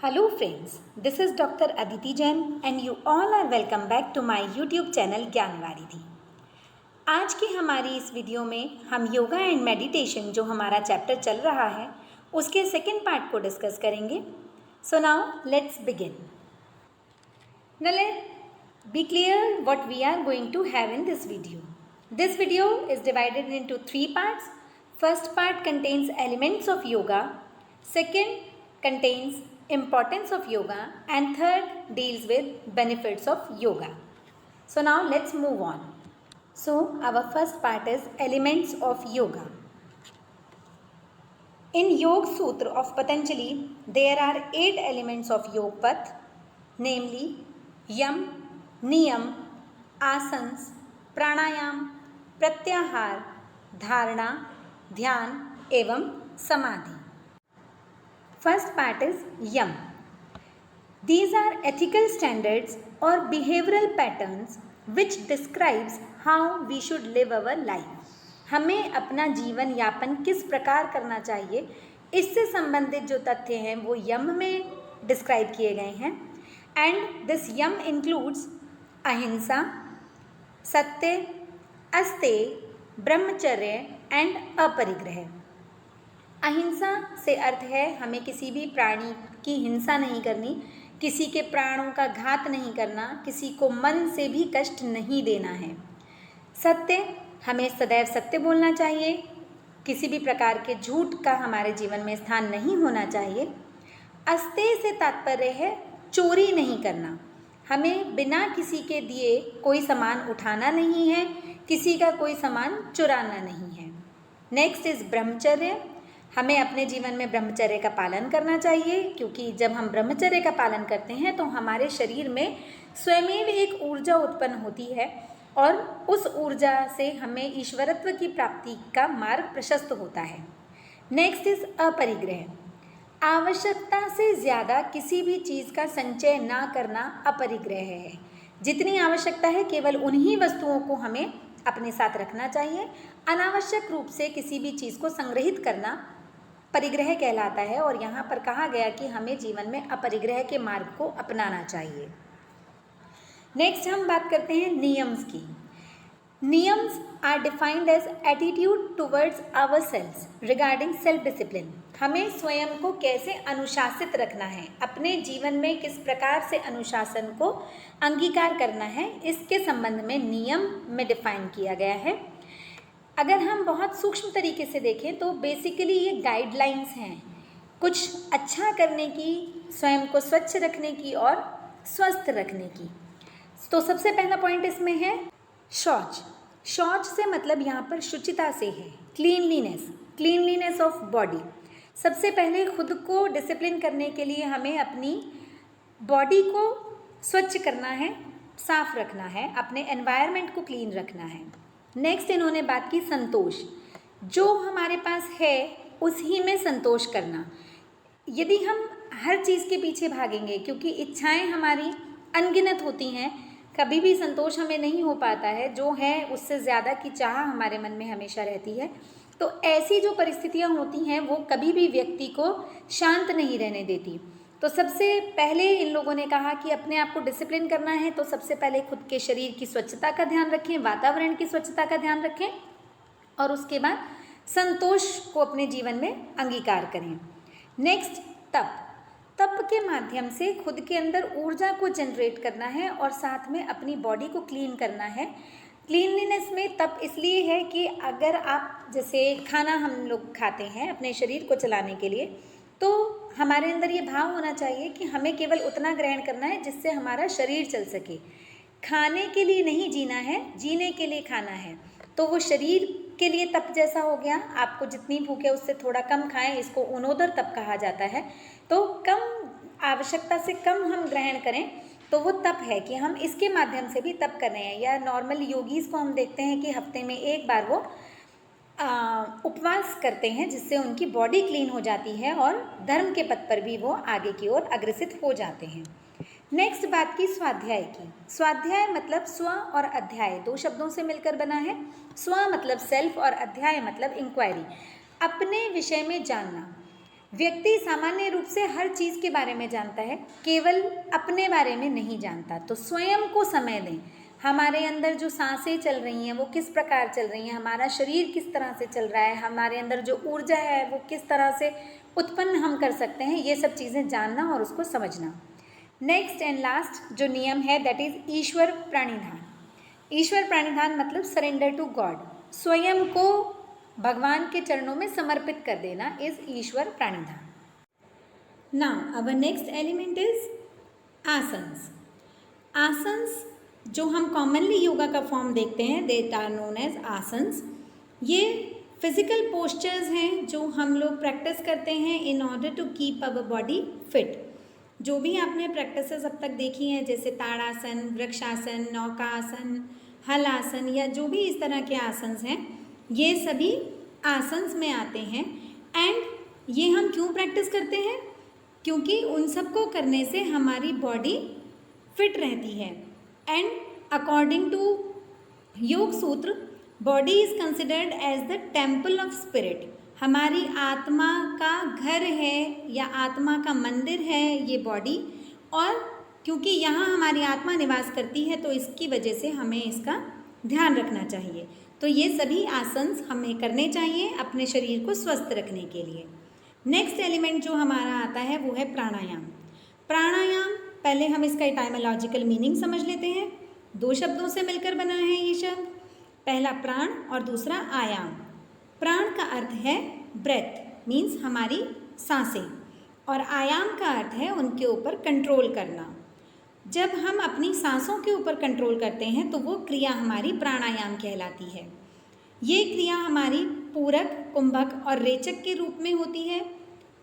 Hello friends, this is Dr. Aditi Jain and you all are welcome back to my YouTube channel ज्ञानवारिधि। आज की हमारी इस video में हम योगा एंड मेडिटेशन जो हमारा चैप्टर चल रहा है उसके सेकेंड पार्ट को डिस्कस करेंगे। So now let's begin. Now let be clear what we are going to have in this video. This video is divided into 3 parts. First part contains elements of yoga, second contains importance of yoga, and third deals with benefits of yoga. So now let's move on. So our first part is elements of yoga. In Yoga Sutra of Patanjali, there are 8 elements of Yoga Path, namely Yam, Niyam, Asans, Pranayam, Pratyahar, Dharana, Dhyan एवं Samadhi. First part is Yam. These are ethical standards or behavioral patterns which describes how we should live our life. हमें अपना जीवन यापन किस प्रकार करना चाहिए, इससे संबंधित जो तथ्य हैं वो यम में डिस्क्राइब किए गए हैं। एंड दिस यम इंक्लूड्स अहिंसा, सत्य, अस्तेय, ब्रह्मचर्य एंड अपरिग्रह। अहिंसा से अर्थ है हमें किसी भी प्राणी की हिंसा नहीं करनी, किसी के प्राणों का घात नहीं करना, किसी को मन से भी कष्ट नहीं देना है। सत्य, हमें सदैव सत्य बोलना चाहिए, किसी भी प्रकार के झूठ का हमारे जीवन में स्थान नहीं होना चाहिए। अस्तेय से तात्पर्य है चोरी नहीं करना, हमें बिना किसी के दिए कोई सामान उठाना नहीं है, किसी का कोई सामान चुराना नहीं है। नेक्स्ट इज ब्रह्मचर्य, हमें अपने जीवन में ब्रह्मचर्य का पालन करना चाहिए, क्योंकि जब हम ब्रह्मचर्य का पालन करते हैं तो हमारे शरीर में स्वयमेव एक ऊर्जा उत्पन्न होती है और उस ऊर्जा से हमें ईश्वरत्व की प्राप्ति का मार्ग प्रशस्त होता है। नेक्स्ट इज अपरिग्रह, आवश्यकता से ज़्यादा किसी भी चीज़ का संचय ना करना अपरिग्रह है। जितनी आवश्यकता है केवल उन्हीं वस्तुओं को हमें अपने साथ रखना चाहिए। अनावश्यक रूप से किसी भी चीज़ को संग्रहित करना परिग्रह कहलाता है और यहाँ पर कहा गया कि हमें जीवन में अपरिग्रह के मार्ग को अपनाना चाहिए। नेक्स्ट हम बात करते हैं नियम्स की। नियम्स are defined as attitude towards ourselves regarding self discipline. हमें स्वयं को कैसे अनुशासित रखना है, अपने जीवन में किस प्रकार से अनुशासन को अंगीकार करना है, इसके संबंध में नियम में डिफाइन किया गया है। अगर हम बहुत सूक्ष्म तरीके से देखें तो बेसिकली ये गाइडलाइंस हैं कुछ अच्छा करने की, स्वयं को स्वच्छ रखने की और स्वस्थ रखने की। तो सबसे पहला पॉइंट इसमें है शौच। शौच से मतलब यहाँ पर शुचिता से है, क्लीनलीनेस ऑफ बॉडी। सबसे पहले खुद को डिसिप्लिन करने के लिए हमें अपनी बॉडी को स्वच्छ करना है, साफ रखना है, अपने एनवायरनमेंट को क्लीन रखना है। नेक्स्ट इन्होंने बात की संतोष, जो हमारे पास है उसी में संतोष करना। यदि हम हर चीज़ के पीछे भागेंगे, क्योंकि इच्छाएं हमारी अनगिनत होती हैं, कभी भी संतोष हमें नहीं हो पाता है, जो है उससे ज़्यादा की चाह हमारे मन में हमेशा रहती है। तो ऐसी जो परिस्थितियां होती हैं वो कभी भी व्यक्ति को शांत नहीं रहने देती। तो सबसे पहले इन लोगों ने कहा कि अपने आप को डिसिप्लिन करना है तो सबसे पहले खुद के शरीर की स्वच्छता का ध्यान रखें, वातावरण की स्वच्छता का ध्यान रखें और उसके बाद संतोष को अपने जीवन में अंगीकार करें। नेक्स्ट तप के माध्यम से खुद के अंदर ऊर्जा को जनरेट करना है और साथ में अपनी बॉडी को क्लीन करना है। क्लीनलीनेस में तप इसलिए है कि अगर आप जैसे खाना हम लोग खाते हैं अपने शरीर को चलाने के लिए, तो हमारे अंदर ये भाव होना चाहिए कि हमें केवल उतना ग्रहण करना है जिससे हमारा शरीर चल सके। खाने के लिए नहीं जीना है, जीने के लिए खाना है। तो वो शरीर के लिए तप जैसा हो गया, आपको जितनी भूख है उससे थोड़ा कम खाएं, इसको उनोदर तप कहा जाता है। तो कम आवश्यकता से कम हम ग्रहण करें तो वो तप है कि हम इसके माध्यम से भी तप कर रहे हैं। या नॉर्मल योगीज़ को हम देखते हैं कि हफ्ते में एक बार वो उपवास करते हैं, जिससे उनकी बॉडी क्लीन हो जाती है और धर्म के पथ पर भी वो आगे की ओर अग्रसित हो जाते हैं। नेक्स्ट बात की स्वाध्याय की। स्वाध्याय मतलब स्व और अध्याय, 2 शब्दों से मिलकर बना है। स्व मतलब सेल्फ और अध्याय मतलब इंक्वायरी, अपने विषय में जानना। व्यक्ति सामान्य रूप से हर चीज़ के बारे में जानता है, केवल अपने बारे में नहीं जानता। तो स्वयं को समय दें। हमारे अंदर जो सांसें चल रही हैं वो किस प्रकार चल रही हैं, हमारा शरीर किस तरह से चल रहा है, हमारे अंदर जो ऊर्जा है वो किस तरह से उत्पन्न हम कर सकते हैं, ये सब चीज़ें जानना और उसको समझना। नेक्स्ट एंड लास्ट जो नियम है दैट इज़ ईश्वर प्रणिधान। ईश्वर प्रणिधान मतलब सरेंडर टू गॉड, स्वयं को भगवान के चरणों में समर्पित कर देना इज ईश्वर प्रणिधान। Now our next element is आसन्स। आसन्स जो हम कॉमनली योगा का फॉर्म देखते हैं देट आर नोन एज आसन्स। ये फिजिकल पोस्चर्स हैं जो हम लोग प्रैक्टिस करते हैं in order to keep our body fit. जो भी आपने प्रैक्टिसेस अब तक देखी हैं जैसे ताड़ासन, वृक्षासन, नौकासन, हल आसन या जो भी इस तरह के आसन्स हैं, ये सभी आसन्स में आते हैं। एंड ये हम क्यों प्रैक्टिस करते हैं? क्योंकि उन सबको करने से हमारी बॉडी फिट रहती है। And according to Yoga Sutra, body is considered as the temple of spirit. हमारी आत्मा का घर है या आत्मा का मंदिर है ये बॉडी, और क्योंकि यहाँ हमारी आत्मा निवास करती है तो इसकी वजह से हमें इसका ध्यान रखना चाहिए। तो ये सभी आसन्स हमें करने चाहिए अपने शरीर को स्वस्थ रखने के लिए। नेक्स्ट एलिमेंट जो हमारा आता है वो है प्राणायाम। प्राणायाम पहले हम इसका एटाइमोलॉजिकल मीनिंग समझ लेते हैं। दो शब्दों से मिलकर बना है ये शब्द, पहला प्राण और दूसरा आयाम। प्राण का अर्थ है ब्रेथ मीन्स हमारी सांसें, और आयाम का अर्थ है उनके ऊपर कंट्रोल करना। जब हम अपनी सांसों के ऊपर कंट्रोल करते हैं तो वो क्रिया हमारी प्राणायाम कहलाती है। ये क्रिया हमारी पूरक, कुंभक और रेचक के रूप में होती है।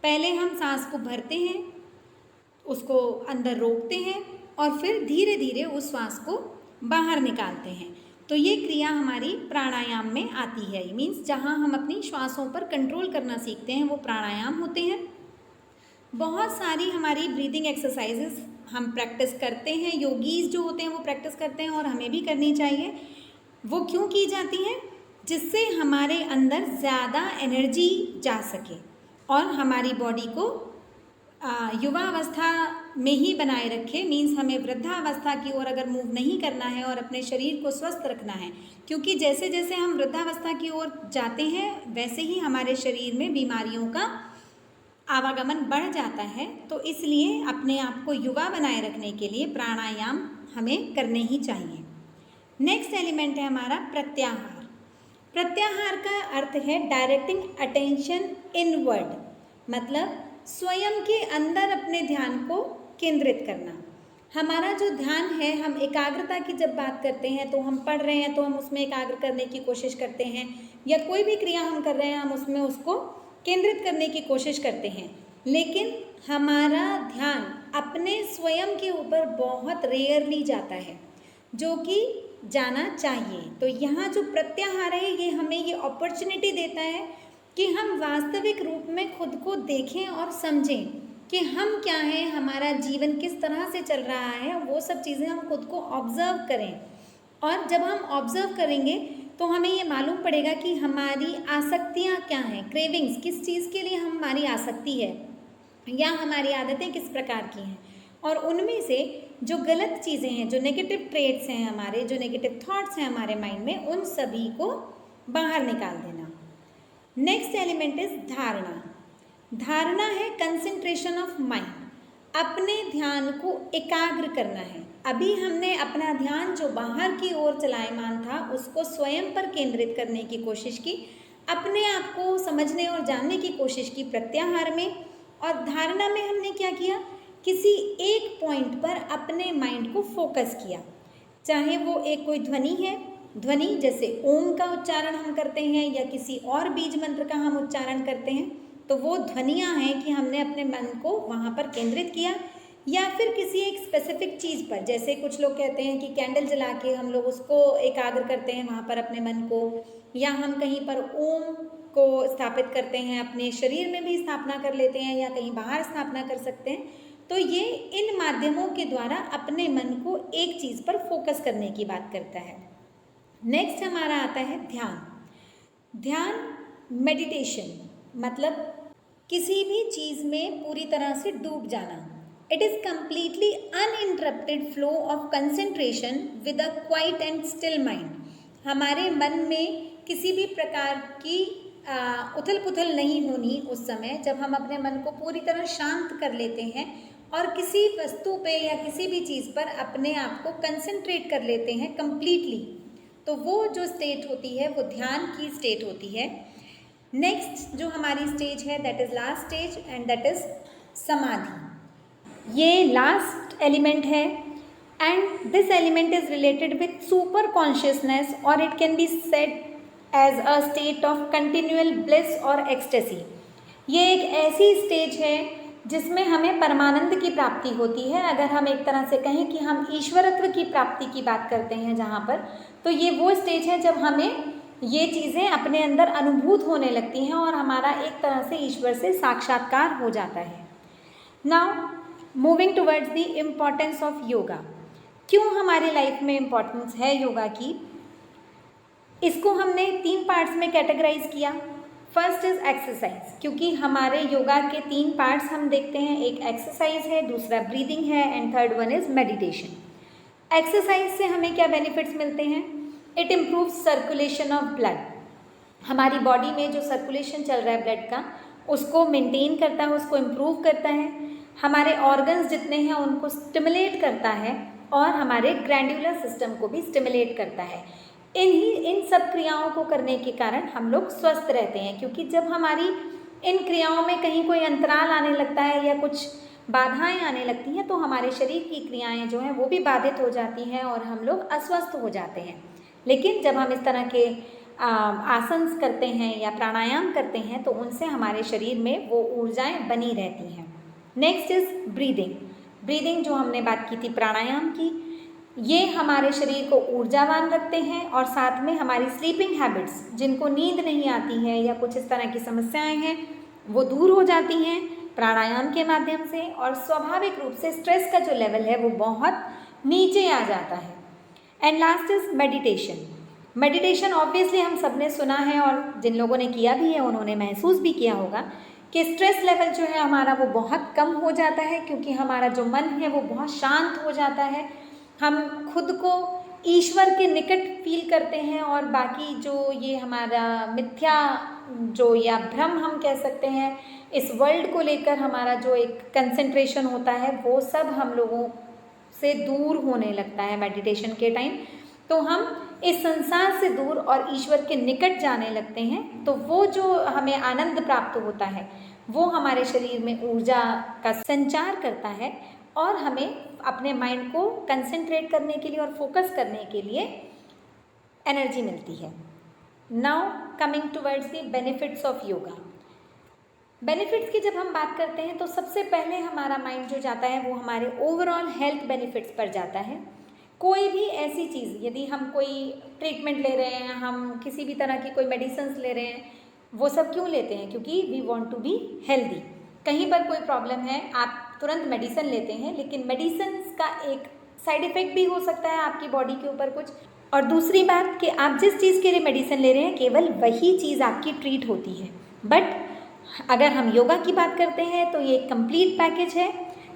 पहले हम सांस को भरते हैं, उसको अंदर रोकते हैं और फिर धीरे धीरे उस श्वास को बाहर निकालते हैं। तो ये क्रिया हमारी प्राणायाम में आती है। मीन्स जहाँ हम अपनी श्वासों पर कंट्रोल करना सीखते हैं वो प्राणायाम होते हैं। बहुत सारी हमारी ब्रीदिंग एक्सरसाइजेस हम प्रैक्टिस करते हैं, योगीज जो होते हैं वो प्रैक्टिस करते हैं और हमें भी करनी चाहिए। वो क्यों की जाती हैं? जिससे हमारे अंदर ज़्यादा एनर्जी जा सके और हमारी बॉडी को युवा अवस्था में ही बनाए रखे। मीन्स हमें वृद्धावस्था की ओर अगर मूव नहीं करना है और अपने शरीर को स्वस्थ रखना है, क्योंकि जैसे जैसे हम वृद्धावस्था की ओर जाते हैं वैसे ही हमारे शरीर में बीमारियों का आवागमन बढ़ जाता है। तो इसलिए अपने आप को युवा बनाए रखने के लिए प्राणायाम हमें करने ही चाहिए। नेक्स्ट एलिमेंट है हमारा प्रत्याहार। प्रत्याहार का अर्थ है डायरेक्टिंग अटेंशन इनवर्ड, मतलब स्वयं के अंदर अपने ध्यान को केंद्रित करना। हमारा जो ध्यान है, हम एकाग्रता की जब बात करते हैं तो हम पढ़ रहे हैं तो हम उसमें एकाग्र करने की कोशिश करते हैं, या कोई भी क्रिया हम कर रहे हैं हम उसमें उसको केंद्रित करने की कोशिश करते हैं। लेकिन हमारा ध्यान अपने स्वयं के ऊपर बहुत रेयरली जाता है, जो कि जाना चाहिए। तो यहाँ जो प्रत्याहार है ये हमें ये अपॉर्चुनिटी देता है कि हम वास्तविक रूप में खुद को देखें और समझें कि हम क्या हैं, हमारा जीवन किस तरह से चल रहा है, वो सब चीज़ें हम खुद को ऑब्ज़र्व करें। और जब हम ऑब्ज़र्व करेंगे तो हमें ये मालूम पड़ेगा कि हमारी आसक्तियाँ क्या हैं, क्रेविंग्स, किस चीज़ के लिए हमारी आसक्ति है या हमारी आदतें किस प्रकार की हैं, और उनमें से जो गलत चीज़ें हैं, जो नेगेटिव ट्रेट्स हैं हमारे, जो नेगेटिव थॉट्स हैं हमारे माइंड में, उन सभी को बाहर निकाल देना। नेक्स्ट एलिमेंट इज धारणा। धारणा है कंसंट्रेशन ऑफ माइंड, अपने ध्यान को एकाग्र करना है। अभी हमने अपना ध्यान जो बाहर की ओर चलायमान था उसको स्वयं पर केंद्रित करने की कोशिश की, अपने आप को समझने और जानने की कोशिश की प्रत्याहार में। और धारणा में हमने क्या किया, किसी एक पॉइंट पर अपने माइंड को फोकस किया, चाहे वो एक कोई ध्वनि है, ध्वनि जैसे ओम का उच्चारण हम करते हैं या किसी और बीज मंत्र का हम उच्चारण करते हैं, तो वो ध्वनियाँ हैं कि हमने अपने मन को वहाँ पर केंद्रित किया। या फिर किसी एक स्पेसिफिक चीज़ पर, जैसे कुछ लोग कहते हैं कि कैंडल जला के हम लोग उसको एकाग्र करते हैं वहाँ पर अपने मन को, या हम कहीं पर ओम को स्थापित करते हैं, अपने शरीर में भी स्थापना कर लेते हैं या कहीं बाहर स्थापना कर सकते हैं। तो ये इन माध्यमों के द्वारा अपने मन को एक चीज़ पर फोकस करने की बात करता है। नेक्स्ट हमारा आता है ध्यान। ध्यान मेडिटेशन, मतलब किसी भी चीज़ में पूरी तरह से डूब जाना। It is completely uninterrupted flow of concentration with a quiet and still mind. हमारे मन में किसी भी प्रकार की उथल पुथल नहीं होनी उस समय जब हम अपने मन को पूरी तरह शांत कर लेते हैं और किसी वस्तु पे या किसी भी चीज़ पर अपने आप को कंसंट्रेट कर लेते हैं कम्प्लीटली, तो वो जो स्टेट होती है वो ध्यान की स्टेट होती है। नेक्स्ट जो हमारी स्टेज है that is last stage and that is समाधि। ये लास्ट एलिमेंट है and this element is related with super consciousness और it can be said as a state of continual bliss और एक्सटेसी। ये एक ऐसी स्टेज है जिसमें हमें परमानंद की प्राप्ति होती है। अगर हम एक तरह से कहें कि हम ईश्वरत्व की प्राप्ति की बात करते हैं जहाँ पर, तो ये वो स्टेज है जब हमें ये चीज़ें अपने अंदर अनुभूत होने लगती हैं और हमारा एक तरह से ईश्वर से साक्षात्कार हो जाता है। Now moving towards the importance of yoga. क्यों हमारी लाइफ में इम्पॉर्टेंस है योगा की? इसको हमने 3 पार्ट्स में कैटेगराइज किया। फर्स्ट इज एक्सरसाइज, क्योंकि हमारे योगा के 3 पार्ट्स हम देखते हैं, एक एक्सरसाइज है, दूसरा ब्रीदिंग है and third one is meditation. Exercise से हमें क्या बेनिफिट्स मिलते हैं? It improve circulation of blood. हमारी बॉडी में जो सर्कुलेशन चल रहा है ब्लड का, उसको मेंटेन करता है, उसको इम्प्रूव करता है। हमारे ऑर्गन्स जितने हैं उनको स्टिमुलेट करता है और हमारे ग्लैंडुलर सिस्टम को भी स्टिमुलेट करता है। इन सब क्रियाओं को करने के कारण हम लोग स्वस्थ रहते हैं, क्योंकि जब हमारी इन क्रियाओं में कहीं कोई अंतराल आने लगता है या कुछ बाधाएं आने लगती हैं तो हमारे शरीर की क्रियाएं जो हैं वो भी बाधित हो जाती हैं और हम लोग अस्वस्थ हो जाते हैं। लेकिन जब हम इस तरह के आसन करते हैं या प्राणायाम करते हैं तो उनसे हमारे शरीर में वो ऊर्जाएं बनी रहती हैं। Next is breathing. ब्रीदिंग जो हमने बात की थी प्राणायाम की, ये हमारे शरीर को ऊर्जावान रखते हैं और साथ में हमारी स्लीपिंग हैबिट्स, जिनको नींद नहीं आती है या कुछ इस तरह की समस्याएं हैं, वो दूर हो जाती हैं प्राणायाम के माध्यम से और स्वाभाविक रूप से स्ट्रेस का जो लेवल है वो बहुत नीचे आ जाता है। And last is meditation. Meditation obviously हम सब ने सुना है और जिन लोगों ने किया भी है उन्होंने महसूस भी किया होगा कि स्ट्रेस लेवल जो है हमारा वो बहुत कम हो जाता है, क्योंकि हमारा जो मन है वो बहुत शांत हो जाता है। हम खुद को ईश्वर के निकट फील करते हैं और बाकी जो ये हमारा मिथ्या जो या भ्रम हम कह सकते हैं इस वर्ल्ड को लेकर हमारा जो एक कंसंट्रेशन होता है वो सब हम लोगों से दूर होने लगता है मेडिटेशन के टाइम। तो हम इस संसार से दूर और ईश्वर के निकट जाने लगते हैं। तो वो जो हमें आनंद प्राप्त होता है वो हमारे शरीर में ऊर्जा का संचार करता है और हमें अपने माइंड को कंसंट्रेट करने के लिए और फोकस करने के लिए एनर्जी मिलती है। Now coming towards the benefits of yoga. Benefits की जब हम बात करते हैं तो सबसे पहले हमारा माइंड जो जाता है वो हमारे ओवरऑल हेल्थ बेनिफिट्स पर जाता है। कोई भी ऐसी चीज़, यदि हम कोई ट्रीटमेंट ले रहे हैं, हम किसी भी तरह की कोई मेडिसिन्स ले रहे हैं, वो सब क्यों लेते हैं? क्योंकि we want to be healthy. कहीं पर कोई प्रॉब्लम है आप तुरंत मेडिसिन लेते हैं, लेकिन मेडिसिन का एक साइड इफ़ेक्ट भी हो सकता है आपकी बॉडी के ऊपर कुछ। और दूसरी बात कि आप जिस चीज़ के लिए मेडिसिन ले रहे हैं केवल वही चीज़ आपकी ट्रीट होती है। बट अगर हम योगा की बात करते हैं तो ये एक कंप्लीट पैकेज है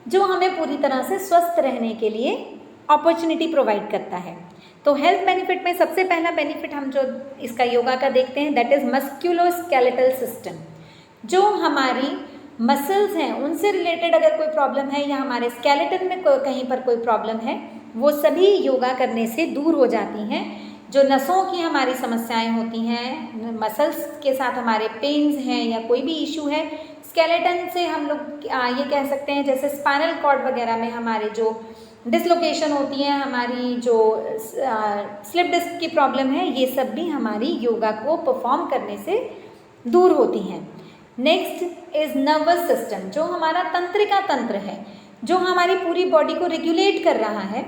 जो हमें पूरी तरह से स्वस्थ रहने के लिए अपॉर्चुनिटी प्रोवाइड करता है। तो हेल्थ बेनिफिट में सबसे पहला बेनिफिट हम जो इसका योगा का देखते हैं दैट इज़ मस्क्यूलोस्केलेटल सिस्टम। जो हमारी मसल्स हैं उनसे रिलेटेड अगर कोई प्रॉब्लम है या हमारे स्केलेटन में कहीं पर कोई प्रॉब्लम है वो सभी योगा करने से दूर हो जाती हैं। जो नसों की हमारी समस्याएं होती हैं, मसल्स के साथ हमारे पेन्स हैं या कोई भी इशू है, स्केलेटन से हम लोग ये कह सकते हैं जैसे स्पाइनल कॉर्ड वगैरह में हमारे जो डिसलोकेशन होती है, हमारी जो स्लिप डिस्क की प्रॉब्लम है, ये सब भी हमारी योगा को परफॉर्म करने से दूर होती हैं। Next is nervous system. जो हमारा तंत्रिका तंत्र है, जो हमारी पूरी बॉडी को रेगुलेट कर रहा है,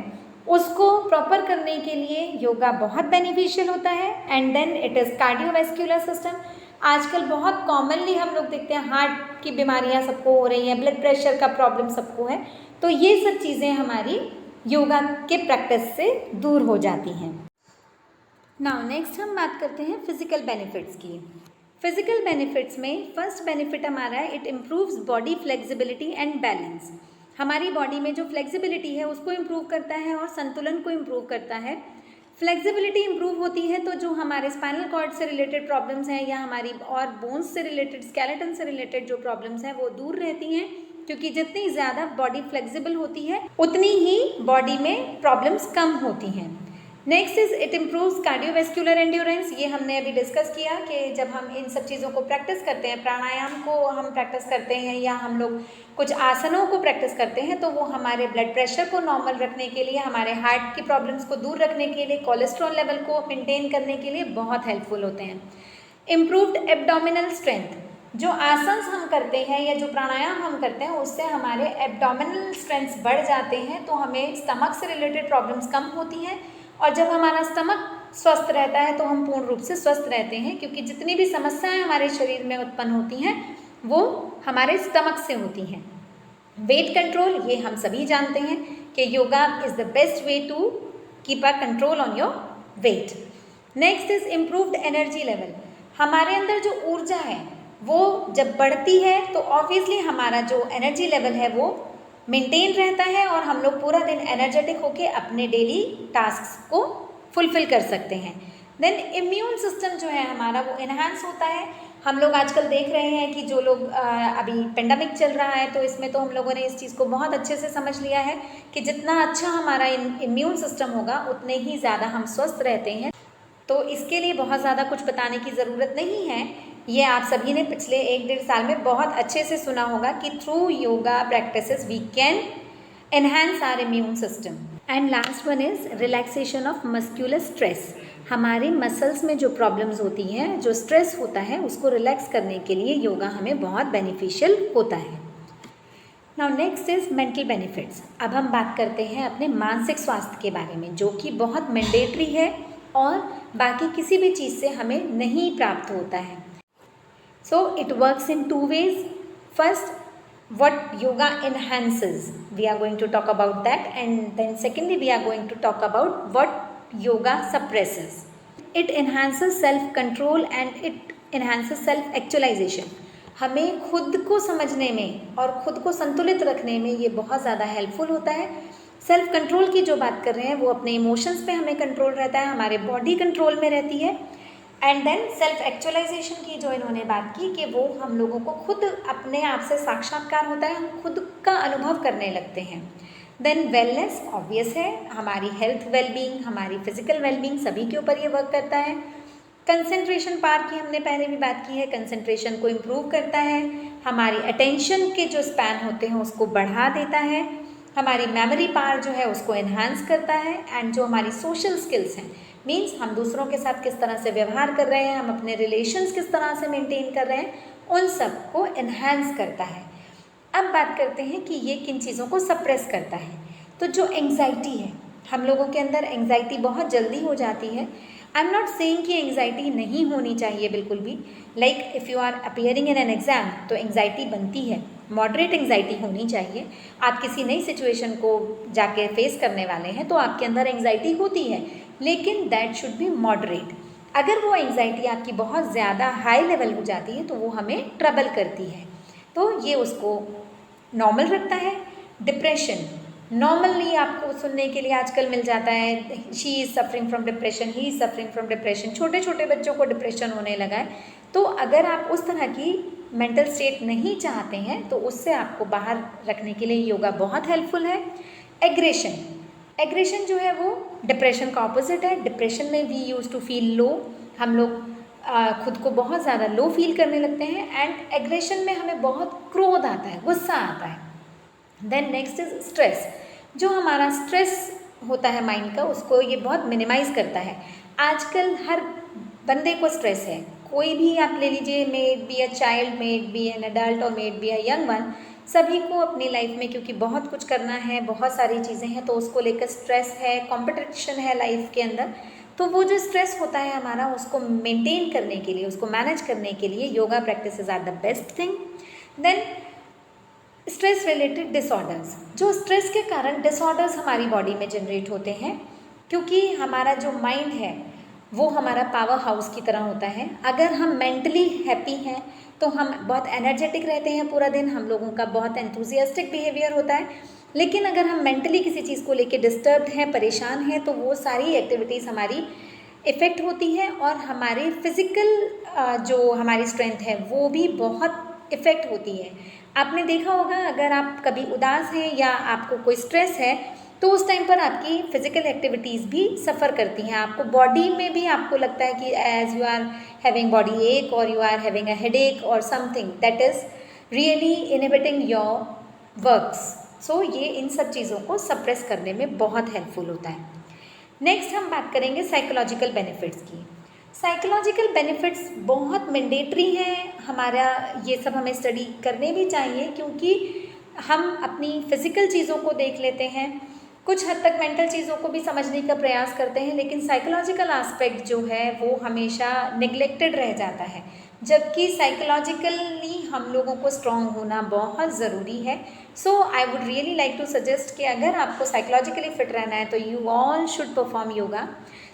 उसको प्रॉपर करने के लिए योगा बहुत बेनिफिशियल होता है। And then it is cardiovascular system. आजकल बहुत कॉमनली हम लोग देखते हैं हार्ट की बीमारियां सबको हो रही हैं, ब्लड प्रेशर का प्रॉब्लम सबको है, तो ये सब चीज़ें हमारी योगा के प्रैक्टिस से दूर हो जाती हैं। नाउ नेक्स्ट हम बात करते हैं फिजिकल बेनिफिट्स की। फिजिकल बेनिफिट्स में फर्स्ट बेनिफिट हमारा है, it improves body flexibility and balance. हमारी बॉडी में जो फ्लेक्सिबिलिटी है उसको इम्प्रूव करता है और संतुलन को इम्प्रूव करता है। फ्लेक्सिबिलिटी इम्प्रूव होती है तो जो हमारे स्पाइनल कॉर्ड से रिलेटेड प्रॉब्लम्स हैं या हमारी और बोन्स से रिलेटेड, स्केलेटन से रिलेटेड जो प्रॉब्लम्स हैं वो दूर रहती हैं, क्योंकि जितनी ज़्यादा बॉडी फ्लेक्सिबल होती है उतनी ही बॉडी में प्रॉब्लम्स कम होती हैं। Next is it improves cardiovascular endurance. ये हमने अभी डिस्कस किया कि जब हम इन सब चीज़ों को प्रैक्टिस करते हैं, प्राणायाम को हम प्रैक्टिस करते हैं या हम लोग कुछ आसनों को प्रैक्टिस करते हैं, तो वो हमारे ब्लड प्रेशर को नॉर्मल रखने के लिए, हमारे हार्ट की प्रॉब्लम्स को दूर रखने के लिए, कोलेस्ट्रॉल लेवल को मेंटेन करने के लिए बहुत हेल्पफुल होते हैं। इम्प्रूव्ड एब्डोमिनल स्ट्रेंथ, जो आसन्स हम करते हैं या जो प्राणायाम हम करते हैं उससे हमारे एब्डोमिनल स्ट्रेंथ्स बढ़ जाते हैं, तो हमें स्टमक से रिलेटेड प्रॉब्लम्स कम होती हैं। और जब हमारा स्टमक स्वस्थ रहता है तो हम पूर्ण रूप से स्वस्थ रहते हैं, क्योंकि जितनी भी समस्याएं हमारे शरीर में उत्पन्न होती हैं वो हमारे स्टमक से होती हैं। वेट कंट्रोल, ये हम सभी जानते हैं कि yoga is the best way to keep a control on your weight. Next is improved energy level. हमारे अंदर जो ऊर्जा है वो जब बढ़ती है तो ऑब्वियसली हमारा जो एनर्जी लेवल है वो मेंटेन रहता है और हम लोग पूरा दिन एनर्जेटिक होके अपने डेली टास्क्स को फुलफिल कर सकते हैं। देन इम्यून सिस्टम जो है हमारा वो इन्हांस होता है। हम लोग आजकल देख रहे हैं कि जो लोग अभी पेंडेमिक चल रहा है तो इसमें तो हम लोगों ने इस चीज़ को बहुत अच्छे से समझ लिया है कि जितना अच्छा हमारा इम्यून सिस्टम होगा उतने ही ज़्यादा हम स्वस्थ रहते हैं। तो इसके लिए बहुत ज़्यादा कुछ बताने की ज़रूरत नहीं है, ये आप सभी ने पिछले 1-1.5 साल में बहुत अच्छे से सुना होगा कि through yoga practices we can enhance our immune system. And last one is relaxation of muscular stress. हमारे मसल्स में जो प्रॉब्लम्स होती हैं, जो स्ट्रेस होता है, उसको रिलैक्स करने के लिए योगा हमें बहुत बेनिफिशियल होता है। Now next is mental benefits. अब हम बात करते हैं अपने मानसिक स्वास्थ्य के बारे में, जो कि बहुत मैंडेटरी है और बाकी किसी भी चीज़ से हमें नहीं प्राप्त होता है। So it works in two ways. First, what yoga enhances, we are going to talk about that, and then secondly we are going to talk about what yoga suppresses. It enhances self control and it enhances self actualization. हमें खुद को समझने में और खुद को संतुलित रखने में ये बहुत ज़्यादा हेल्पफुल होता है। सेल्फ कंट्रोल की जो बात कर रहे हैं वो अपने इमोशंस पे हमें कंट्रोल रहता है, हमारे बॉडी कंट्रोल में रहती है। एंड देन सेल्फ एक्चुअलाइजेशन की जो इन्होंने बात की कि वो हम लोगों को खुद अपने आप से साक्षात्कार होता है, हम खुद का अनुभव करने लगते हैं। देन वेलनेस ऑब्वियस है, हमारी हेल्थ वेलबींग, हमारी फिजिकल वेलबींग सभी के ऊपर ये वर्क करता है। कंसंट्रेशन पावर की हमने पहले भी बात की है, कंसंट्रेशन को इम्प्रूव करता है, हमारी अटेंशन के जो स्पैन होते हैं उसको बढ़ा देता है, हमारी मेमोरी पावर जो है उसको एनहांस करता है, एंड जो हमारी सोशल स्किल्स हैं, मीन्स हम दूसरों के साथ किस तरह से व्यवहार कर रहे हैं, हम अपने रिलेशंस किस तरह से मेंटेन कर रहे हैं, उन सब को एनहांस करता है। अब बात करते हैं कि ये किन चीज़ों को सप्रेस करता है। तो जो एंग्जाइटी है, हम लोगों के अंदर एंग्जाइटी बहुत जल्दी हो जाती है। आई एम नॉट सेइंग कि एंग्जाइटी नहीं होनी चाहिए बिल्कुल भी, like if you are appearing in an exam तो एंग्जाइटी बनती है, मॉडरेट एंग्जाइटी होनी चाहिए। आप किसी नई सिचुएशन को जाके फेस करने वाले हैं तो आपके अंदर एंग्जाइटी होती है, लेकिन दैट शुड बी मॉडरेट। अगर वो एंग्जाइटी आपकी बहुत ज़्यादा हाई लेवल हो जाती है तो वो हमें ट्रबल करती है, तो ये उसको नॉर्मल रखता है। डिप्रेशन नॉर्मली आपको सुनने के लिए आजकल मिल जाता है, she is suffering from depression, he is suffering from depression. छोटे छोटे बच्चों को डिप्रेशन होने लगा है, तो अगर आप उस तरह की मेंटल स्टेट नहीं चाहते हैं तो उससे आपको बाहर रखने के लिए योगा बहुत हेल्पफुल है। एग्रेशन जो है वो डिप्रेशन का ऑपोजिट है। डिप्रेशन में we use to feel low, हम लोग खुद को बहुत ज़्यादा लो फील करने लगते हैं, एंड एग्रेशन में हमें बहुत क्रोध आता है, गुस्सा आता है। Then next is stress. जो हमारा स्ट्रेस होता है माइंड का, उसको ये बहुत मिनिमाइज़ करता है। आजकल हर बंदे को स्ट्रेस है, कोई भी आप ले लीजिए, made be a child, made be an adult और made be a young one, सभी को अपनी लाइफ में क्योंकि बहुत कुछ करना है, बहुत सारी चीज़ें हैं, तो उसको लेकर स्ट्रेस है, कंपटीशन है लाइफ के अंदर। तो वो जो स्ट्रेस होता है हमारा, उसको मेंटेन करने के लिए, उसको मैनेज करने के लिए yoga practices are the best thing. Then stress related disorders, जो स्ट्रेस के कारण डिसऑर्डर्स हमारी बॉडी में जनरेट होते हैं, क्योंकि हमारा जो माइंड है वो हमारा पावर हाउस की तरह होता है। अगर हम मेंटली हैप्पी हैं तो हम बहुत एनर्जेटिक रहते हैं पूरा दिन, हम लोगों का बहुत एंथुजियास्टिक बिहेवियर होता है। लेकिन अगर हम मेंटली किसी चीज़ को लेके डिस्टर्ब्ड हैं, परेशान हैं, तो वो सारी एक्टिविटीज़ हमारी इफ़ेक्ट होती है और हमारे फिज़िकल जो हमारी स्ट्रेंथ है वो भी बहुत इफ़ेक्ट होती है। आपने देखा होगा, अगर आप कभी उदास हैं या आपको कोई स्ट्रेस है तो उस टाइम पर आपकी फ़िज़िकल एक्टिविटीज़ भी सफ़र करती हैं। आपको बॉडी में भी आपको लगता है कि as you are having body ache और you are having a headache और something that is really inhibiting your works. So ये इन सब चीज़ों को सप्रेस करने में बहुत हेल्पफुल होता है। नेक्स्ट हम बात करेंगे साइकोलॉजिकल बेनिफिट्स की। साइकोलॉजिकल बेनिफिट्स बहुत मैंडेटरी हैं, हमारा ये सब हमें स्टडी करने भी चाहिए, क्योंकि हम अपनी फ़िज़िकल चीज़ों को देख लेते हैं, कुछ हद तक मेंटल चीज़ों को भी समझने का प्रयास करते हैं, लेकिन साइकोलॉजिकल एस्पेक्ट जो है वो हमेशा नेग्लेक्टेड रह जाता है। जबकि साइकोलॉजिकली हम लोगों को स्ट्रॉन्ग होना बहुत ज़रूरी है। So I would really like to suggest कि अगर आपको साइकोलॉजिकली फिट रहना है तो you all should perform yoga.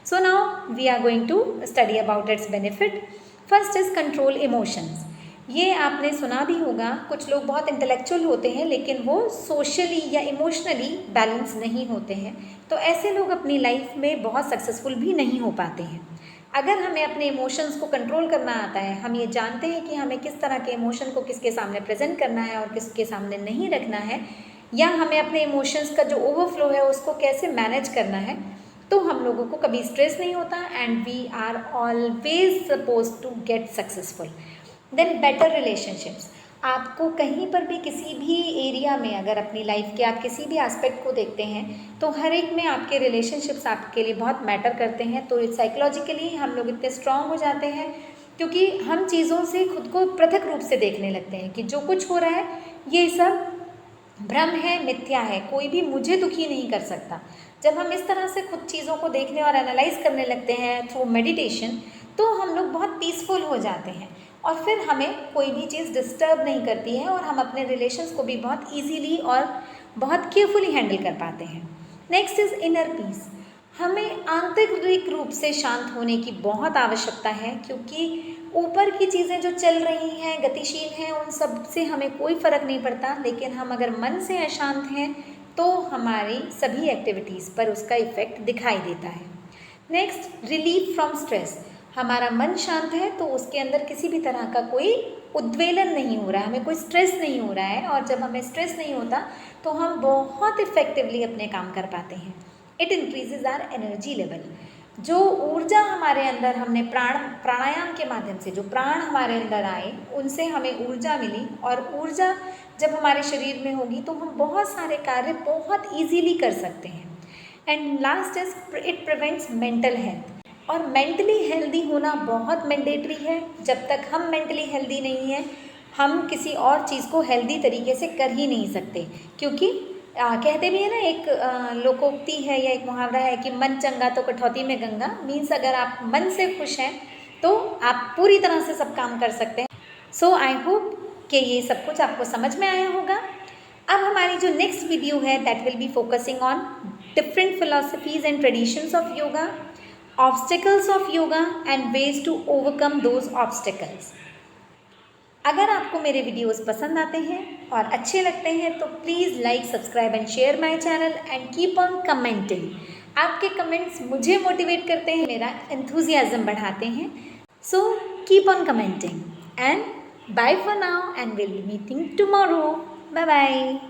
So now we are going to study about its benefit. First is control emotions. ये आपने सुना भी होगा, कुछ लोग बहुत इंटेलेक्चुअल होते हैं लेकिन वो सोशली या इमोशनली बैलेंस नहीं होते हैं, तो ऐसे लोग अपनी लाइफ में बहुत सक्सेसफुल भी नहीं हो पाते हैं। अगर हमें अपने इमोशंस को कंट्रोल करना आता है, हम ये जानते हैं कि हमें किस तरह के इमोशन को किसके सामने प्रेजेंट करना है और किसके सामने नहीं रखना है, या हमें अपने इमोशंस का जो ओवरफ्लो है उसको कैसे मैनेज करना है, तो हम लोगों को कभी स्ट्रेस नहीं होता and we are always suppose to get successful. Then better relationships. आपको कहीं पर भी किसी भी एरिया में, अगर अपनी लाइफ के आप किसी भी एस्पेक्ट को देखते हैं तो हर एक में आपके रिलेशनशिप्स आपके लिए बहुत मैटर करते हैं। तो साइकोलॉजिकली हम लोग इतने स्ट्रांग हो जाते हैं क्योंकि हम चीज़ों से खुद को पृथक रूप से देखने लगते हैं कि जो कुछ हो रहा है ये सब भ्रम है, मिथ्या है, कोई भी मुझे दुखी नहीं कर सकता। जब हम इस तरह से खुद चीज़ों को देखने और एनालाइज करने लगते हैं थ्रू मेडिटेशन, तो हम लोग बहुत पीसफुल हो जाते हैं और फिर हमें कोई भी चीज़ डिस्टर्ब नहीं करती है और हम अपने रिलेशंस को भी बहुत इजीली और बहुत केयरफुली हैंडल कर पाते हैं। Next is inner peace. हमें आंतरिक रूप से शांत होने की बहुत आवश्यकता है, क्योंकि ऊपर की चीज़ें जो चल रही हैं, गतिशील हैं, उन सब से हमें कोई फ़र्क नहीं पड़ता, लेकिन हम अगर मन से अशांत हैं तो हमारी सभी एक्टिविटीज़ पर उसका इफ़ेक्ट दिखाई देता है। Next, relief from stress. हमारा मन शांत है तो उसके अंदर किसी भी तरह का कोई उद्वेलन नहीं हो रहा है, हमें कोई स्ट्रेस नहीं हो रहा है, और जब हमें स्ट्रेस नहीं होता तो हम बहुत इफ़ेक्टिवली अपने काम कर पाते हैं। It increases our energy level. जो ऊर्जा हमारे अंदर, हमने प्राणायाम के माध्यम से जो प्राण हमारे अंदर आए उनसे हमें ऊर्जा मिली, और ऊर्जा जब हमारे शरीर में होगी तो हम बहुत सारे कार्य बहुत ईजीली कर सकते हैं। And last is it prevents mental health. और मेंटली हेल्दी होना बहुत मैंडेटरी है। जब तक हम मेंटली हेल्दी नहीं हैं, हम किसी और चीज़ को हेल्दी तरीके से कर ही नहीं सकते, क्योंकि कहते भी है ना, एक लोकोक्ति है या एक मुहावरा है कि मन चंगा तो कठौती में गंगा। मीन्स अगर आप मन से खुश हैं तो आप पूरी तरह से सब काम कर सकते हैं। सो आई होप कि ये सब कुछ आपको समझ में आया होगा। अब हमारी जो नेक्स्ट वीडियो है that will be focusing on different philosophies and traditions of yoga, obstacles of yoga and ways to overcome those obstacles. अगर आपको मेरे वीडियोस पसंद आते हैं और अच्छे लगते हैं तो please like, subscribe and share my channel and keep on commenting. आपके कमेंट्स मुझे मोटिवेट करते हैं, मेरा एंथुजियाज्म बढ़ाते हैं। So keep on commenting and bye for now and will be meeting tomorrow. Bye bye.